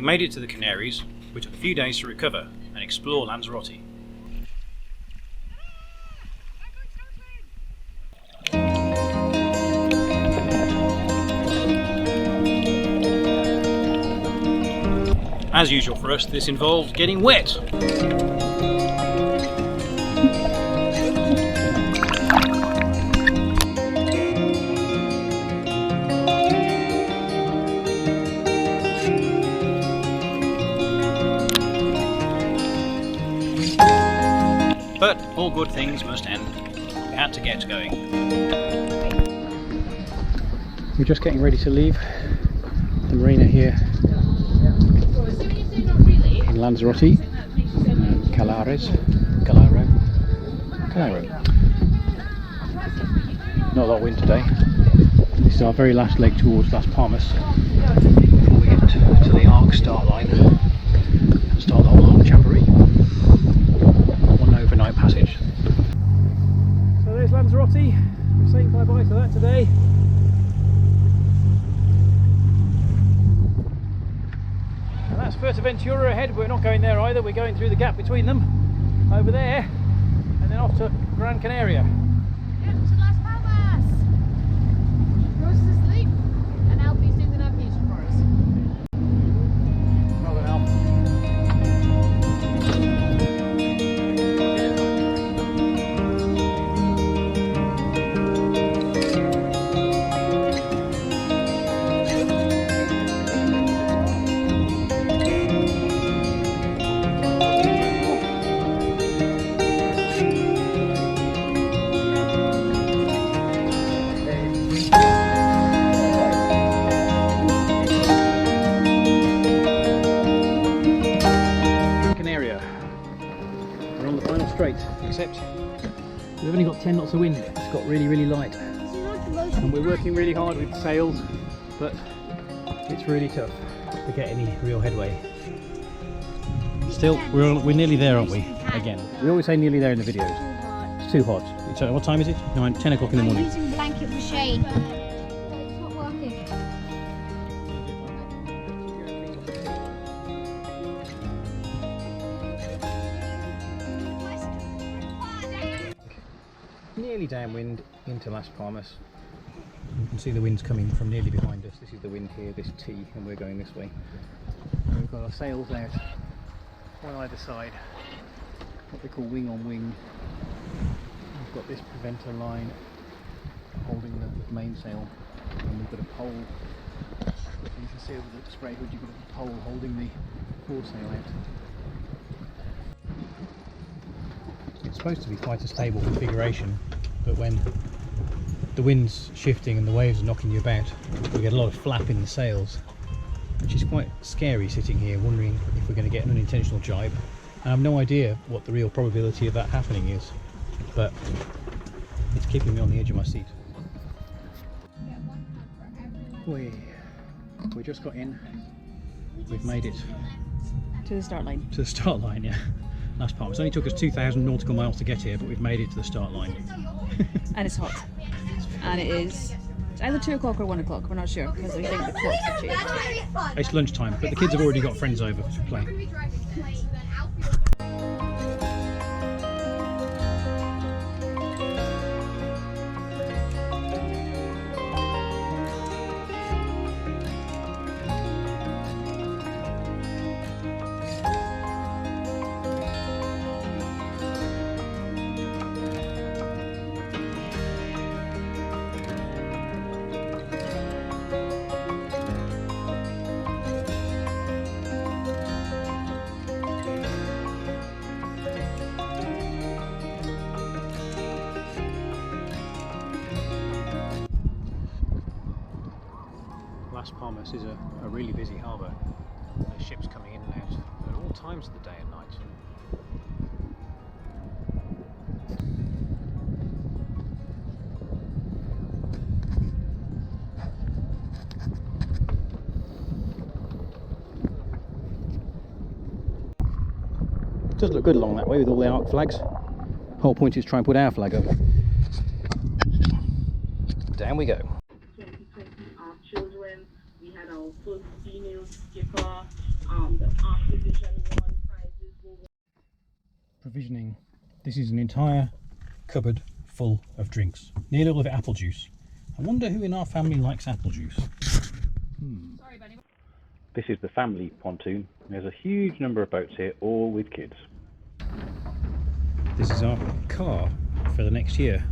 made it to the Canaries, we took a few days to recover and explore Lanzarote. As usual for us, this involved getting wet. But all good things must end. We had to get going. We're just getting ready to leave the marina here in Lanzarote, Calaro. Not a lot of wind today. This is our very last leg towards Las Palmas before we get to the ARC start line and start the whole jamboree. One overnight passage. So there's Lanzarote. We're saying bye bye to that today. And that's Fuerteventura ahead. We're not going there either. We're going through the gap between them over there and then off to Gran Canaria. Yep, to Las Palmas. Rose is asleep and Alfie's doing the navigation for us. Well done, Alf. Straight, except we've only got 10 knots of wind. It's got really, really light, and we're working really hard with sails, but it's really tough to get any real headway. Still, we're nearly there, aren't we? Again, we always say nearly there in the videos. It's too hot. So what time is it? 10 o'clock in the morning. I'm using the blanket for shade. It's not working. Nearly downwind into Las Palmas. You can see the wind's coming from nearly behind us. This is the wind here, this T, and we're going this way. And we've got our sails out on either side, what they call wing on wing. We've got this preventer line holding the main sail, and we've got a pole. You can see over the spray hood, you've got a pole holding the foresail out. It's supposed to be quite a stable configuration, but when the wind's shifting and the waves are knocking you about, we get a lot of flap in the sails, which is quite scary sitting here wondering if we're going to get an unintentional jibe. And I have no idea what the real probability of that happening is, but it's keeping me on the edge of my seat. We just got in. We've made it to the start line. To the start line, yeah. Las Palmas. It only took us 2,000 nautical miles to get here, but we've made it to the start line. And it's hot. And it is either 2 o'clock or 1 o'clock, we're not sure, because we think the clocks have changed. It's lunchtime, but the kids have already got friends over to play. Las Palmas is a really busy harbour. There's ships coming in and out at all times of the day and night. It does look good along that way with all the ARC flags. The whole point is try and put our flag up. Down we go. 2020 children. We had our first female skipper. provisioning. This is an entire cupboard full of drinks. Nearly all of it apple juice. I wonder who in our family likes apple juice. Sorry, Benny. This is the family pontoon. There's a huge number of boats here, all with kids. This is our car for the next year.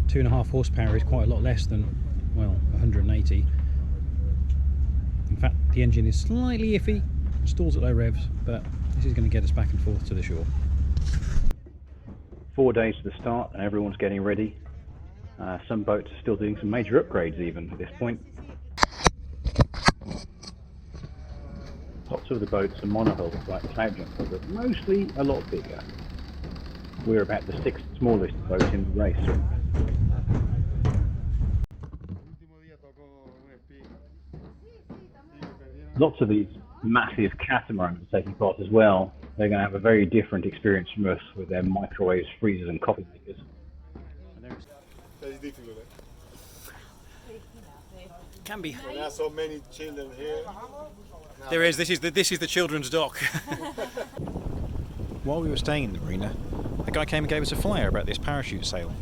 2.5 horsepower is quite a lot less than, well, 180. In fact, the engine is slightly iffy, stalls at low revs, but this is going to get us back and forth to the shore. 4 days to the start and everyone's getting ready. Some boats are still doing some major upgrades even at this point. Lots of the boats are monohulls like Cloud Jumper, but mostly a lot bigger. We're about the 6th smallest boat in the race. Lots of these massive catamarans are taking part as well. They're going to have a very different experience from us with their microwaves, freezers and coffee makers. It's difficult. Can be. When there are so many children here. There is. This is the children's dock. While we were staying in the marina, the guy came and gave us a flyer about this parachute sail.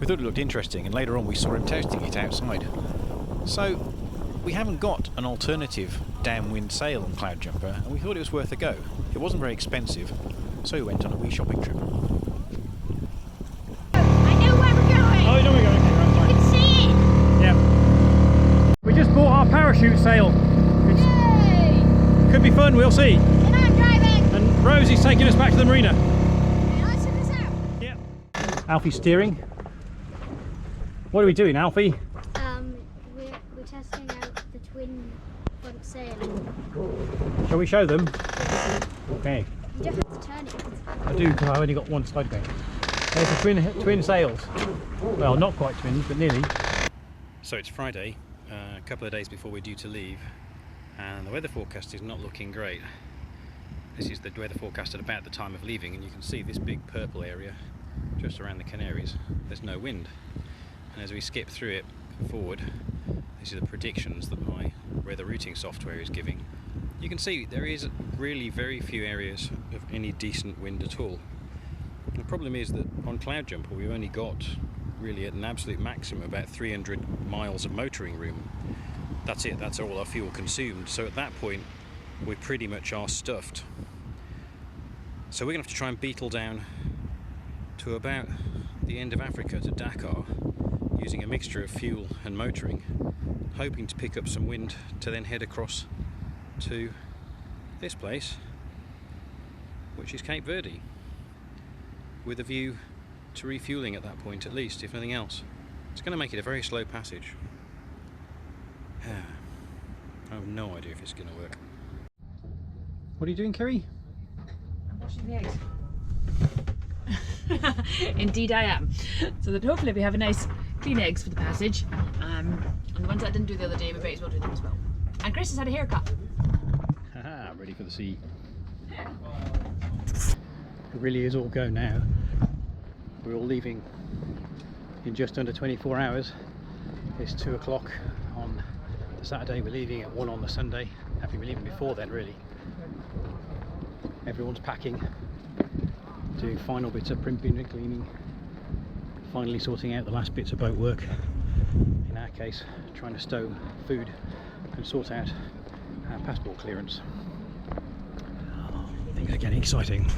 We thought it looked interesting, and later on we saw him testing it outside. So we haven't got an alternative downwind sail on Cloud Jumper, and we thought it was worth a go. It wasn't very expensive, so we went on a wee shopping trip. I know where we're going. Oh, you know we're going. Okay, right, You can see it. yeah. We just bought our parachute sail. Yay! Could be fun. We'll see. And I'm driving. And Rosie's taking us back to the marina. Okay, let's check this out. Yeah. Alfie's steering. What are we doing, Alfie? We're testing out the twin front sail. Shall we show them? Okay. You don't have to turn it. I do, because I've only got one side going. There's the twin sails. Well, not quite twins, but nearly. So it's Friday, a couple of days before we're due to leave, and the weather forecast is not looking great. This is the weather forecast at about the time of leaving, and you can see this big purple area just around the Canaries. There's no wind. And as we skip through it forward, these are the predictions that my weather routing software is giving. You can see there is really very few areas of any decent wind at all. The problem is that on Cloud Jumper we've only got really at an absolute maximum about 300 miles of motoring room. That's it, that's all our fuel consumed. So at that point we pretty much are stuffed. So we're going to have to try and beetle down to about the end of Africa, to Dakar, using a mixture of fuel and motoring, hoping to pick up some wind to then head across to this place, which is Cape Verde, with a view to refueling at that point at least, if nothing else. It's going to make it a very slow passage. I have no idea if it's going to work. What are you doing, Kerry? I'm washing the eggs. Indeed I am. So that hopefully we have a nice clean eggs for the passage. And the ones I didn't do the other day, we may as well do them as well. And Chris has had a haircut. Haha, ready for the sea. It really is all go now. We're all leaving in just under 24 hours. It's 2 o'clock on the Saturday, we're leaving at 1 on the Sunday. Actually we're leaving before then really. Everyone's packing, doing final bits of primping and cleaning, finally sorting out the last bits of boat work. In our case, trying to stow food and sort out our passport clearance. Things are getting exciting.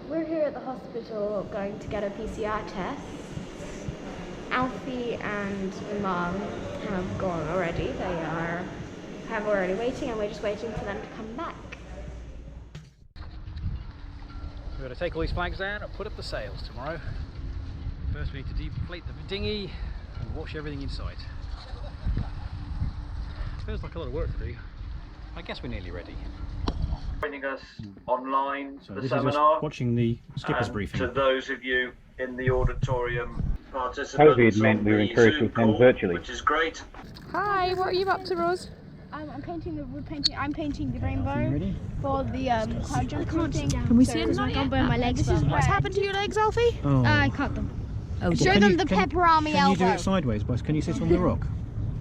We're here at the hospital going to get a PCR test. Alfie and Mum have gone already. They have already waiting, and we're just waiting for them to come back. We've got to take all these flags down and put up the sails tomorrow. First we need to deflate the dinghy and wash everything inside. Feels like a lot of work to do. I guess we're nearly ready. Joining us online So for the this seminar. is us watching the skipper's And briefing. to those of you in the auditorium, participants COVID meant on we were the encouraged to Zoom attend call, virtually. which is great. Hi, what are you up to, Rose? I'm painting the rainbow Ready? for the cloud jumper thing. Can we see it? Not Don't burn my legs. This is but what's happened to your legs, Alfie? Oh. I cut them. Oh, Show Can them you- the can- pepper army Can you elbow. do it sideways, boss? Can you sit on the rock?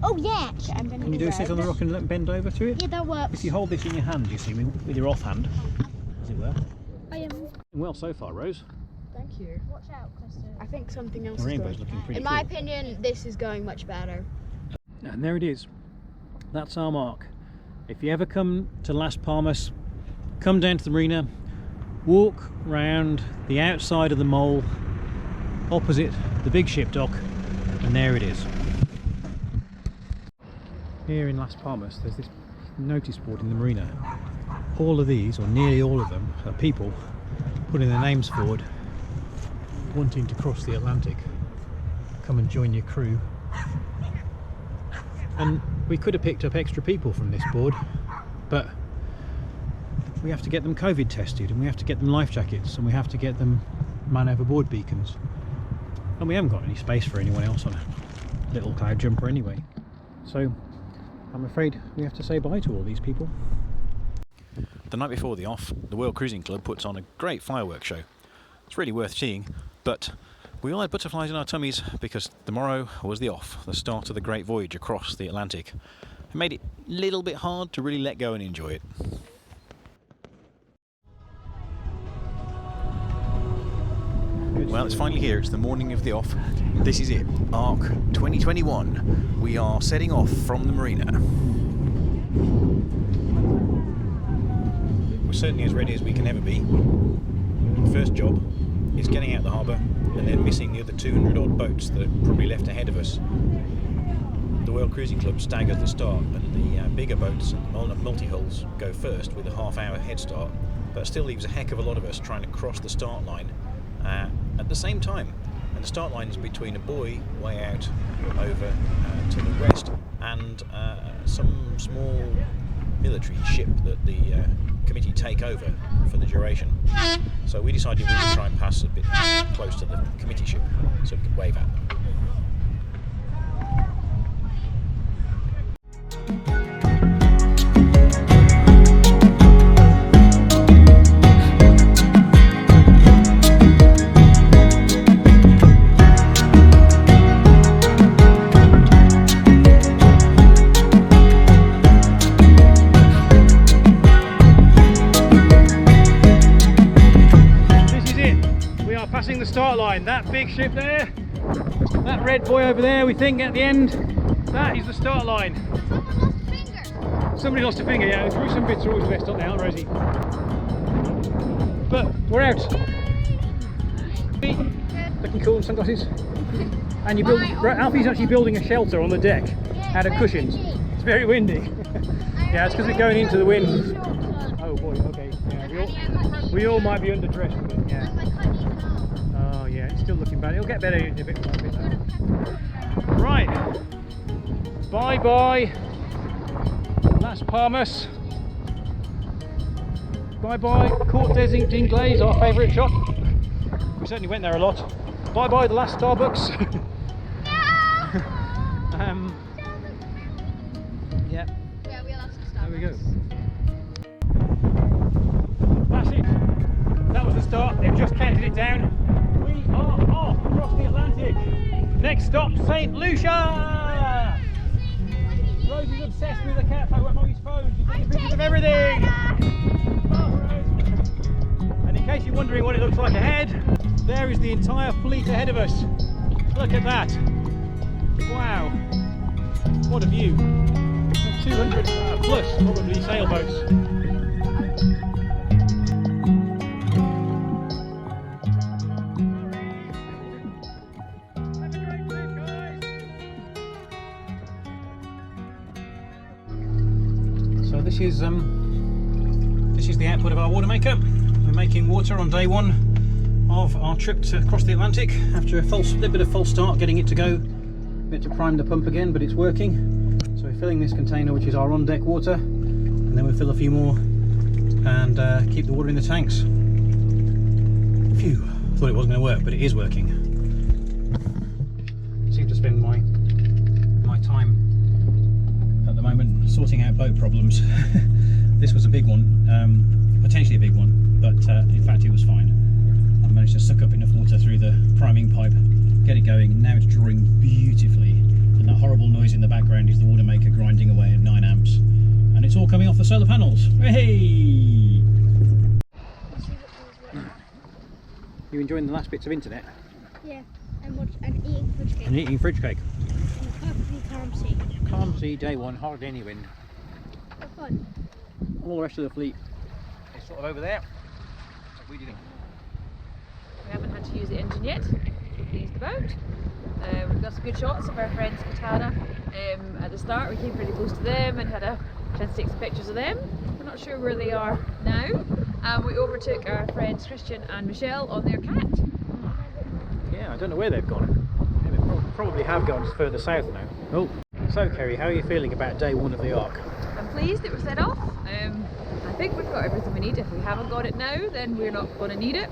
Oh yeah. Okay, I'm bending Can you do it sit on the rock and bend over to it? Yeah, that works. If you hold this in your hand, you see, with your offhand, as it were. I am. Well, so far, Rose. Thank you. Watch out, Kristen. I think something else The is rainbow's going. looking pretty In my cool. opinion, this is going much better. And there it is. That's our mark. If you ever come to Las Palmas, come down to the marina, walk round the outside of the mole, opposite the big ship dock, and there it is. Here in Las Palmas, there's this notice board in the marina. All of these, or nearly all of them, are people putting their names forward, wanting to cross the Atlantic. Come and join your crew. And we could have picked up extra people from this board, but we have to get them COVID tested, and we have to get them life jackets, and we have to get them man overboard beacons. And we haven't got any space for anyone else on a little cloud jumper anyway. So I'm afraid we have to say bye to all these people. The night before the off, the World Cruising Club puts on a great fireworks show. It's really worth seeing, but we all had butterflies in our tummies because tomorrow was the off, the start of the great voyage across the Atlantic. It made it a little bit hard to really let go and enjoy it. Well, it's finally here. It's the morning of the off. This is it, ARC 2021. We are setting off from the marina. We're certainly as ready as we can ever be. The first job is getting out the harbour and then missing the other 200 odd boats that are probably left ahead of us. The World Cruising Club staggers the start, and the bigger boats and multi-hulls go first with a half-hour head start, but it still leaves a heck of a lot of us trying to cross the start line at the same time. And the start line is between a buoy way out over to the west and some small military ship that the committee take over for the duration. So we decided we would try and pass a bit close to the committee ship so we could wave at them. Passing the start line, that big ship there, that red buoy over there, we think at the end, that is the start line. Somebody lost a finger, yeah, gruesome bits are always the best, aren't they, aren't Rosie? But we're out. Looking cool in sunglasses. And you build, Alfie's actually building a shelter on the deck out of cushions. It's very windy. Yeah, it's because we're going into the wind. Oh boy, okay. Yeah, we all might be underdressed, but yeah. Yeah, it's still looking bad. It'll get better in a bit though. Right. Bye bye. Las Palmas. Bye bye. Court d'Ingles, our favourite shop. We certainly went there a lot. Bye bye the last Starbucks. Yeah. Yeah, we are There we go. That's it. That was the start. They've just counted it down. We are off across the Atlantic. Next stop, St. Lucia! Rosie's obsessed with the cat photo on his phone. She's taking pictures of everything. And in case you're wondering what it looks like ahead, there is the entire fleet ahead of us. Look at that. Wow. What a view. 200 plus probably sailboats. So this is the output of our water maker. We're making water on day one of our trip to across the Atlantic after a little bit of false start getting it to go. We had to prime the pump again, but it's working. So we're filling this container, which is our on deck water, and then we'll fill a few more and keep the water in the tanks. Phew, thought it wasn't going to work, but it is working. I seem to spend my time at the moment sorting out boat problems. This was a big one, potentially a big one, but in fact it was fine. I managed to suck up enough water through the priming pipe, get it going, and now it's drawing beautifully. And that horrible noise in the background is the water maker grinding away at 9 amps. And it's all coming off the solar panels. Hey! You enjoying the last bits of internet? Yeah. And eating fridge cake. And eating fridge cake. And perfectly calm sea. Calm sea, day one, hardly any wind. Have fun. All the rest of the fleet is sort of over there. We didn't. We haven't had to use the engine yet, which we're pleased about. We've got some good shots of our friends Katana. At the start we came pretty close to them and had a chance to take some pictures of them. We're not sure where they are now. We overtook our friends Christian and Michelle on their cat. Yeah, I don't know where they've gone. Yeah, they probably have gone further south now. Oh, so Kerry, how are you feeling about day one of the ARC? I'm pleased it was set off. I think we've got everything we need. If we haven't got it now, then we're not going to need it.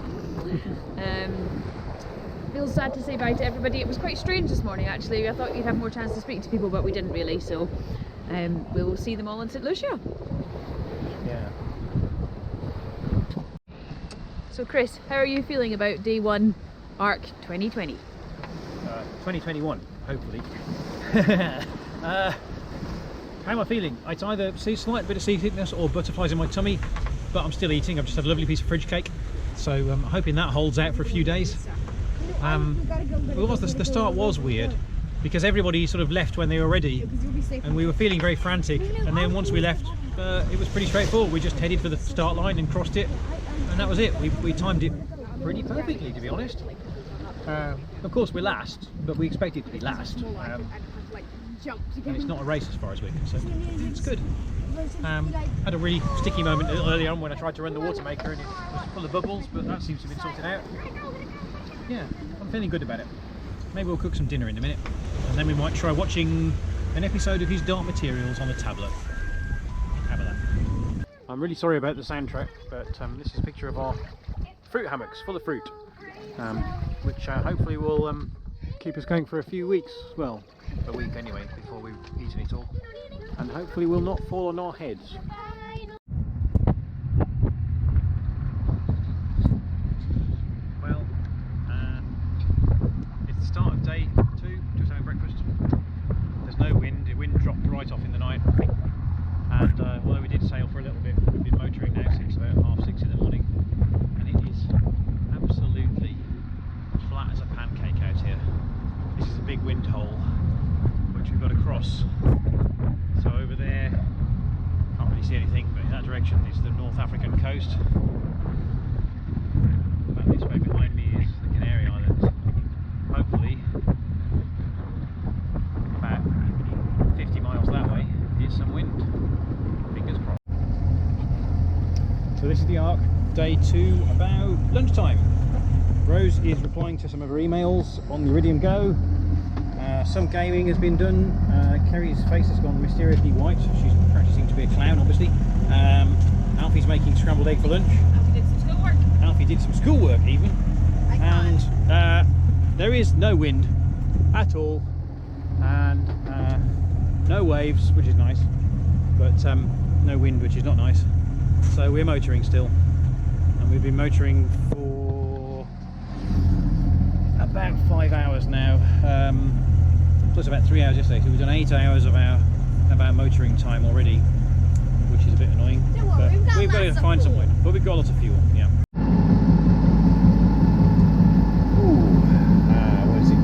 Feels sad to say bye to everybody. It was quite strange this morning actually. I thought you'd have more chance to speak to people, but we didn't really, so we will see them all in St Lucia. Yeah. So Chris, how are you feeling about day one ARC 2020? 2021, hopefully. How am I feeling? It's either a slight bit of seasickness or butterflies in my tummy, but I'm still eating. I've just had a lovely piece of fridge cake, so I'm hoping that holds out for a few days. The start was weird because everybody sort of left when they were ready, and we were feeling very frantic. And then once we left, it was pretty straightforward. We just headed for the start line and crossed it, and that was it. We timed it pretty perfectly, to be honest. Of course, we're last, but we expected to be last. And it's not a race as far as we're concerned. It's good. Had a really sticky moment earlier on when I tried to run the water maker and it was full of bubbles, but that seems to have been sorted out. Yeah, I'm feeling good about it. Maybe we'll cook some dinner in a minute, and then we might try watching an episode of his Dark Materials on the tablet. How about that? I'm really sorry about the soundtrack, but this is a picture of our fruit hammocks full of fruit, which hopefully will keep us going for a few weeks. Well, a week anyway, before we've eaten it all, and hopefully will not fall on our heads. Well, it's the start of day 2, just having breakfast. There's no wind, the wind dropped right off in the night, and although we did sail for a little bit, we've been motoring now since about 6:30 in the morning, and it is absolutely flat as a pancake out here. This is a big wind hole which we've got to cross. So over there, can't really see anything, but in that direction is the North African coast. And this way behind me is the Canary Islands. Hopefully, about 50 miles that way is some wind. Fingers crossed. So this is the ARC, day 2, about lunchtime. Rose is replying to some of her emails on the Iridium Go. Some gaming has been done. Kerry's face has gone mysteriously white. She's practicing to be a clown, obviously. Alfie's making scrambled egg for lunch. Alfie did some schoolwork. Alfie did some schoolwork even. And there is no wind at all, and no waves, which is nice, but no wind, which is not nice. So we're motoring still, and we've been motoring for about 5 hours now, plus about 3 hours yesterday, so we've done 8 hours of our motoring time already, which is a bit annoying, but we've got to find some wind, but we've got lots of fuel. Yeah. What is it?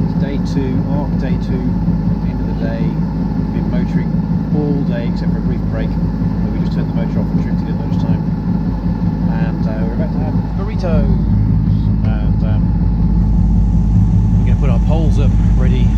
It's day 2, ARC day 2, at the end of the day. We've been motoring all day except for a brief break, where we just turned the motor off and drifted at lunchtime, and we're about to have burritos, and we're going to put our poles up ready